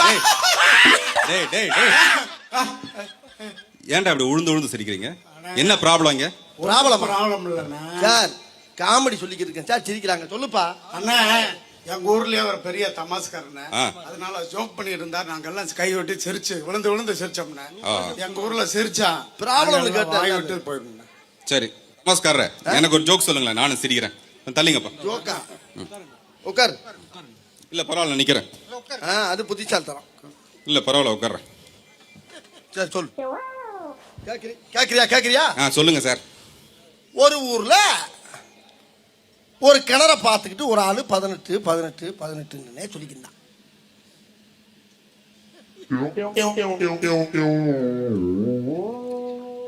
டேய் டேய் டேய் ஏன்டா அப்படி உழுந்து சிரிக்கிறீங்க? என்ன ப்ராப்ளம் இங்க? ப்ராப்ளம் இல்லண்ணா சார், காமெடி சொல்லிக்கிட்டு இருக்கேன் சார், சிரிக்கிறாங்க. சொல்லுப்பா. அண்ணா, எங்க ஊர்லயே ஒரு பெரிய தமாஸ்காரண்ணே, அதனால ஜோக் பண்ணிட்டு இருந்தா நாங்க எல்லாம் கை விட்டு சிரிச்சு விழுந்து சிரிச்சோம்னா எங்க ஊர்ல சிரிச்சா ப்ராப்ளம் விட்டு போயிருந்தேன். சரி நமஸ்கார, எனக்கு ஒரு ஜோக் சொல்லுங்களேன், நானும் சிரிக்கிறேன். தள்ளிங்கப்பா. ஜோக்கா? உட்கார். இல்ல பரவாயில்ல, நிக்கிறேன். அது புத்திசாலித்தனம். இல்ல பரவாயில்ல, உட்கார்றேன். சரி சொல்லு. கேக்குறியா? சொல்லுங்க சார். ஒரு ஊர்ல ஒரு கிணறை பார்த்துக்கிட்டு ஒரு ஆளு 18 சொல்லிக்கிட்டான்.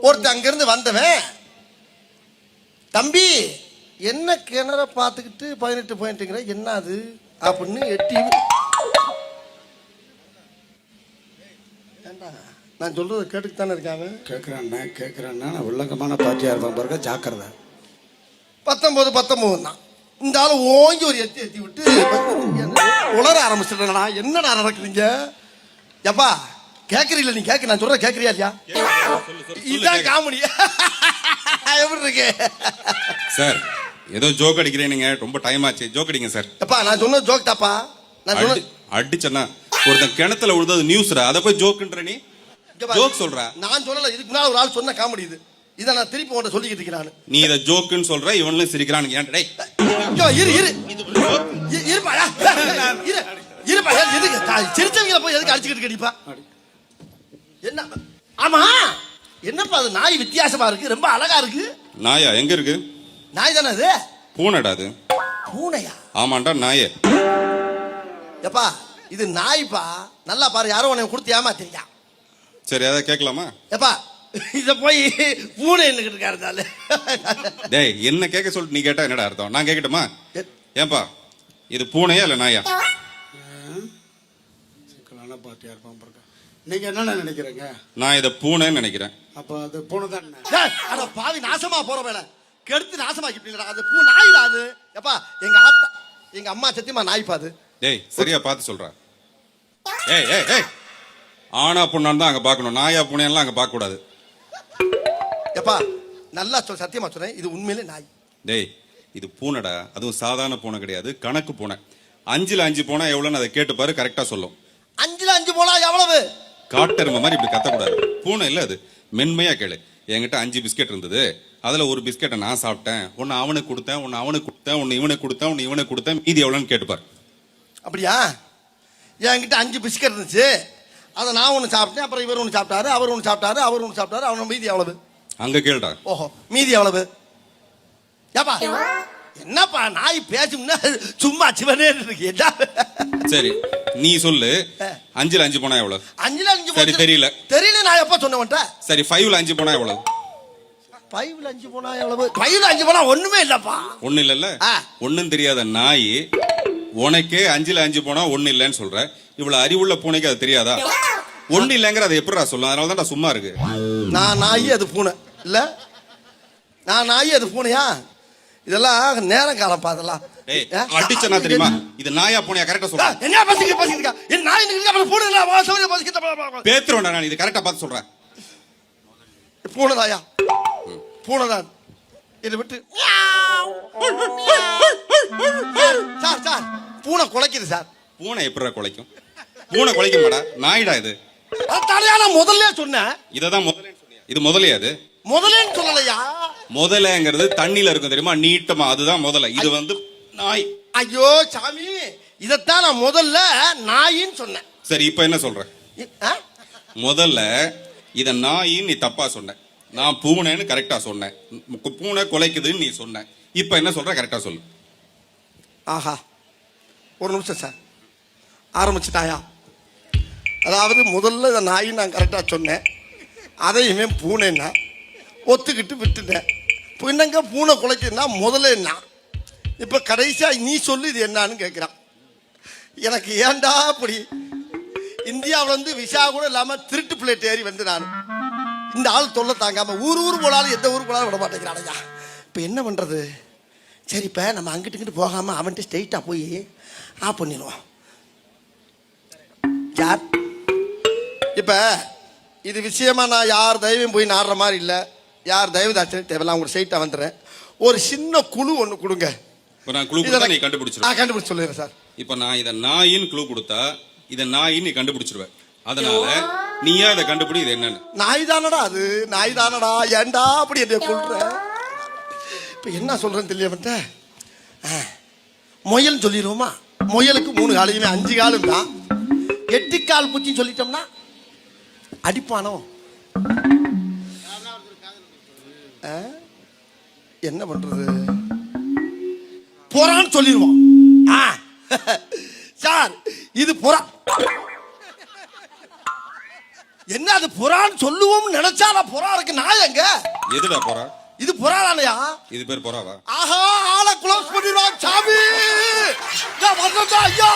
ஒருத்தன் அங்கிருந்து வந்தவன், தம்பி என்ன கிணற பார்த்துக்கிட்டு 18 என்ன அது அப்படின்னு எட்டி. நான் சொல்றது கேட்டுக்கிட்டானே இருக்காங்க. கேட்கிறேன்னா வில்லங்கமான பார்ட்டியா இருப்பான் பாருங்க, ஜாக்கிரதை. 19 தான். இந்த ஆளு ஓங்கி ஒரு எத்தி விட்டு உளர ஆரம்பிச்சிட்டா. என்னடா நடக்குதுங்க? எப்பா கேக்குறீங்களா? நீ கேட்க, நான் சொல்ற கேக்குறியா இல்லையா? இதுதான் காமெடி. எப்படி இருக்கு சார்? ஏதோ ஜோக் அடிக்கிறேன், நீங்க ரொம்ப டைம் ஆச்சு, ஜோக் அடிங்க சார். எப்பா நான் சொன்ன ஜோக் தாப்பா. நான் சொன்ன அடிச்சேன்னா ஒருத்தன் கிணத்துல விழுந்தது நியூஸ்ரா, அதை போய் ஜோக்குன்ற நீ ஜோக் சொல்ற. நான் சொல்லல, இதுக்கு முன்னால ஒரு ஆள் சொன்ன காமெடி இது. இதை நான் திருப்பி உன்கிட்ட சொல்லிக்கிட்டு இருக்கிறான். நீ இதை ஜோக்குன்னு சொல்ற, இவனும் சிரிக்கிறான். சிரிச்சவங்களை போய் எதுக்கு அடிச்சுக்கிட்டு கடிப்பா? என்ன? ஆமா, என்னப்பா அது நாய் வித்தியாசமா இருக்கு, ரொம்ப அழகா இருக்கு. நாயா? எங்க இருக்கு? நாய் தானே அது. பூனைடா அது. பூனையா? ஆமாண்டா, நாயே. எப்பா இது நாய்ப்பா, நல்லா பாரு, யாரோ உனக்கு கொடுத்து ஏமாத்திரியா. சரி, அதை கேட்கலாமா? எப்பா இத போய் பூனை என்னகிட்டு இருக்காரு. டேய், என்ன கேட்க சொல்லிட்டு நீ கேட்டா என்னடா அர்த்தம்? நான் கேட்கட்டுமா? ஏன்பா இது பூனையா இல்ல நாயா? சிக்கலான பார்ட்டியா இருப்பான் பாருங்க. நீங்க என்ன நினைக்கிறீங்க? நான் இதை பூனைன்னு நினைக்கிறேன். அப்ப அது பூனை தான். அட பாவி, நாசமா போற வேலை கெடுத்து நாசமாக்கிட்டீங்களா? அது பூ நாய் தான் அது. எப்பா எங்க அம்மா சத்தியமா நாய் பாது. டேய் சரியா பார்த்து சொல்ற. ஏய் ஏய் ஏய், ஆனா பொண்ணான்னு தான் அங்க பார்க்கணும், நாயா பூனையெல்லாம் அங்க பார்க்க கூடாது. எப்பா நல்லா சொல், சத்தியமா சொல்றேன், இது உண்மையிலே நாய். டேய் இது பூனைடா, அதுவும் சாதாரண பூனை கிடையாது, கணக்கு பூனை. 5ல் 5 போனா எவ்வளவுன்னு அதை கேட்டு பாரு, கரெக்டா சொல்லும். 5ல் 5 போனா எவ்வளவு? காட்டெருமை மாதிரி இப்படி கத்தக்கூடாது. பூனை இல்ல அது, மென்மையா கேளு. என்கிட்ட 5 பிஸ்கெட் இருந்தது, அதுல ஒரு பிஸ்கெட்டை நான் சாப்பிட்டேன், ஒன்னு அவனுக்கு கொடுத்தேன், ஒன்னு அவனுக்கு கொடுத்தேன், ஒன்னு இவனுக்கு கொடுத்தேன், ஒன்னு இவனுக்கு கொடுத்தேன், மீதி எவ்வளவுன்னு கேட்டுப்பாரு. அப்படியா? என்கிட்ட 5 பிஸ்கெட் இருந்துச்சு, அதை நான் ஒன்று சாப்பிட்டேன், அப்புறம் இவர் ஒன்று சாப்பிட்டாரு, அவர் ஒன்று சாப்பிட்டாரு, அவர் ஒன்று சாப்பிட்டாரு, அவன் மீதி எவ்வளவு? அங்க கேளுடா. ஓஹோ, மீதி எவ்வளவு? ஏப்பா என்னப்பா நாய் பேசும்னா சும்மா சிவனே இருக்கு. சரி நீ சொல்லு, 5ல் 5 போனா எவ்வளவு? 5ல் 5 சரி தெரியல. நான் எப்ப சொன்னவன்ட்ட? சரி 5ல் 5 போனா எவ்வளவு? 5ல் 5 போனா எவ்வளவு? 5ல் 5 போனா ஒண்ணுமே இல்லப்பா. ஒண்ணு இல்லல்ல, ஒண்ணும் தெரியாத நாய் உனக்கே 5ல் 5 போனா ஒண்ணு இல்லன்னு சொல்ற. இவ்வளவு அறிவுள்ள பூனைக்கு அது தெரியாதா? ஒண்ணு இல்லங்கிற அதை எப்படிடா சொல்லும்? அதனால தான் சும்மா இருக்கு. நான் நாய் அது பூனை இல்ல, நான் நாய் அது பூனையா? இதெல்லாம் நேரம் காலம் பாதலாம். அடிச்சனா தெரியுமா? இது நாயா பூனையா கரெக்டா சொல்ற. என்ன பேசிக்க என் நாய் நிக்க அப்புறம் பூனை இல்ல வாசவனே பேசிக்கிட்ட பேத்ரோடா. நான் இது கரெக்டா பார்த்து சொல்றேன். பூனைதாயா? பூனைதான். இதை விட்டு சார் பூனை குலைக்குது சார். பூனை எப்படிடா குலைக்கும்? பூனை குலைக்க மாடா, நாய்டா இது. நான் முதல்ல சொன்னேன். இததான் முதல்ல சொன்னியா? இது முதலையா? அது முதலேன்னு சொல்லலையா? முதலைங்கிறது தண்ணியில இருக்கும் தெரியுமா, நீட்டமா, அதுதான் முதலை. இது வந்து நாய். ஐயோ சாமி, இதத்தான் நான் முதல்ல நாயின்னு சொன்னேன். சரி இப்ப என்ன சொல்ற? முதல்ல இத நாயின்னு நீ தப்பா சொன்ன, நான் பூனைன்னு கரெக்டா சொன்னேன். பூனை குலைக்குதுன்னு நீ சொன்ன. இப்ப என்ன சொல்ற? கரெக்டா சொல்லு. ஆஹா, ஒரு நிமிஷம் சார், ஆரம்பிச்சுட்டாயா? அதாவது முதல்ல இந்த நாயின்னு நான் கரெக்டா சொன்னேன், அதையுமே பூனைன்னா ஒத்துக்கிட்டு விட்டுட்டேன். பின்னங்க பூனை குலைக்குதுன்னா முதல்ல என்ன? இப்ப கடைசியா நீ சொல்லு இது என்னன்னு கேட்கிறான். எனக்கு ஏன்டா அப்படி? இந்தியாவில இருந்து விசா கூட இல்லாம திருட்டு பிளேட் ஏறி வந்து நான் இந்த ஆள் தொல்லை தாங்காம ஊர் போனாலும் எந்த ஊர் போனாலும் விட மாட்டேங்கிறானையா. இப்ப என்ன பண்றது? சரி இப்ப நம்ம அங்கிட்டு இங்கிட்டு போகாம அவன்கிட்ட ஸ்ட்ரெயிட்டா போய் ஆஃப் பண்ணிடுவோம். யார் இப்ப இது விஷயமா நான் யார் தயவையும் போய் நாடுற மாதிரி இல்லை, யார் தயவு தாட்சணையும் தேவையில்ல, அவங்க சைட்டா வந்துடுறேன். ஒரு சின்ன குழு ஒன்று கொடுங்க. இப்போ நான் க்ளூ கொடுத்தா நீ கண்டுபிடிச்சிருவ. கண்டுபிடிச்சு சொல்லிடுறேன் சார். இப்போ நான் இதை நாயின்னு க்ளூ கொடுத்தா இதை நாயின்னு நீ கண்டுபிடிச்சிருவ. அதனால நீயா இதை கண்டுபிடி, இது என்னன்னு. நாய் தானடா அது, நாய் தானடா, ஏன்டா அப்படி என்ன சொல்ற? இப்ப என்ன சொல்றேன்னு தெரியல. முயல் சொல்லிடுவோமா? முயலுக்கு 3 காலையுமே 5 காலும் தான். 8 கால் பூச்சின்னு சொல்லிட்டோம்னா அடிப்பானோ? என்ன பண்றது? புறான்னு சொல்லிடுவோம். சார் இது புறா. என்ன அது புறான்னு சொல்லுவோம் நினைச்சா புறா இருக்கு. நான் எங்க? எதுடா புறா? இது புறா தானையா? இது பேர் புறாவா? ஆஹா, ஆளை க்ளோஸ் பண்ணிடுவான் சாமி. ஐயா